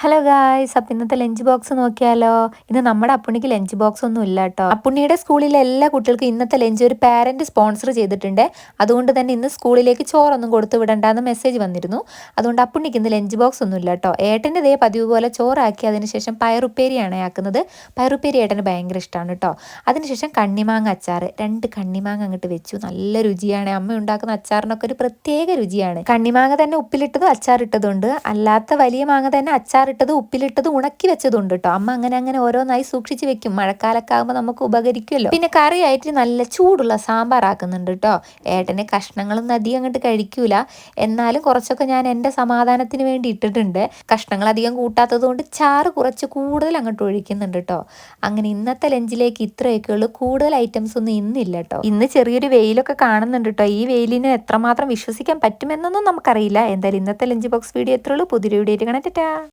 Hello guys, അപ്പം ഇന്നത്തെ lunch box നോക്കിയാലോ. ഇന്ന് നമ്മുടെ അപ്പുണ്ണിക്ക് ലഞ്ച് ബോക്സ് ഒന്നും ഇല്ല കേട്ടോ. അപ്പുണ്ണിയുടെ സ്കൂളിലെ എല്ലാ കുട്ടികൾക്കും ഇന്നത്തെ ലഞ്ച് ഒരു പാരന്റ് സ്പോൺസർ ചെയ്തിട്ടുണ്ട്. അതുകൊണ്ട് തന്നെ ഇന്ന് സ്കൂളിലേക്ക് ചോറൊന്നും കൊടുത്തു വിടണ്ടെന്ന് മെസ്സേജ് വന്നിരുന്നു. അതുകൊണ്ട് അപ്പുണ്ണിക്ക് ഇന്ന് ലഞ്ച് ബോക്സ് ഒന്നും ഇല്ല കേട്ടോ. ഏട്ടൻ്റെ ഇതേ പതിവ് പോലെ ചോറാക്കി അതിനുശേഷം പയറുപ്പേരിയാണ് ആക്കുന്നത്. പയറുപ്പേരി ഏട്ടന് ഭയങ്കര ഇഷ്ടമാണ് കേട്ടോ. അതിനുശേഷം കണ്ണിമാങ്ങ അച്ചാർ, 2 കണ്ണിമാങ്ങ അങ്ങോട്ട് വെച്ചു. നല്ല രുചിയാണ്. അമ്മ ഉണ്ടാക്കുന്ന അച്ചാറിനൊക്കെ ഒരു പ്രത്യേക രുചിയാണ്. കണ്ണിമാങ്ങ തന്നെ ഉപ്പിലിട്ടതും അച്ചാറിട്ടതുണ്ട്, അല്ലാത്ത വലിയ മാങ്ങ തന്നെ അച്ചാറിട്ടത് ഉപ്പിലിട്ടത് ഉണക്കി വെച്ചതുണ്ട് കേട്ടോ. അമ്മ അങ്ങനെ ഓരോന്നായി സൂക്ഷിച്ച് വെക്കും. മഴക്കാലൊക്കെ ആകുമ്പോൾ നമുക്ക് ഉപകരിക്കുമല്ലോ. പിന്നെ കറിയായിട്ട് നല്ല ചൂടുള്ള സാമ്പാർ ആക്കുന്നുണ്ട് കേട്ടോ. ഏട്ടന് കഷ്ണങ്ങളൊന്നും അധികം അങ്ങോട്ട് കഴിക്കൂല, എന്നാലും കുറച്ചൊക്കെ ഞാൻ എൻ്റെ സമാധാനത്തിന് വേണ്ടി ഇട്ടിട്ടുണ്ട്. കഷ്ണങ്ങൾ അധികം കൂട്ടാത്തത് കൊണ്ട് ചാറ് കുറച്ച് കൂടുതൽ അങ്ങോട്ട് ഒഴിക്കുന്നുണ്ട് കേട്ടോ. അങ്ങനെ ഇന്നത്തെ ലഞ്ചിലേക്ക് ഇത്രയൊക്കെ ഉള്ളൂ. കൂടുതൽ ഐറ്റംസ് ഒന്നും ഇന്നില്ല കേട്ടോ. ഇന്ന് ചെറിയൊരു വെയിലൊക്കെ കാണുന്നുണ്ട് കേട്ടോ. ഈ വെയിലിന് എത്രമാത്രം വിശ്വസിക്കാൻ പറ്റുമെന്നൊന്നും നമുക്കറിയില്ല. എന്തായാലും ഇന്നത്തെ ലഞ്ച് ബോക്സ് വീഡിയോ എത്രയുള്ളൂ. പുതിയൊരു വീഡിയോ ആയിട്ട് കാണാം. ടാറ്റാ.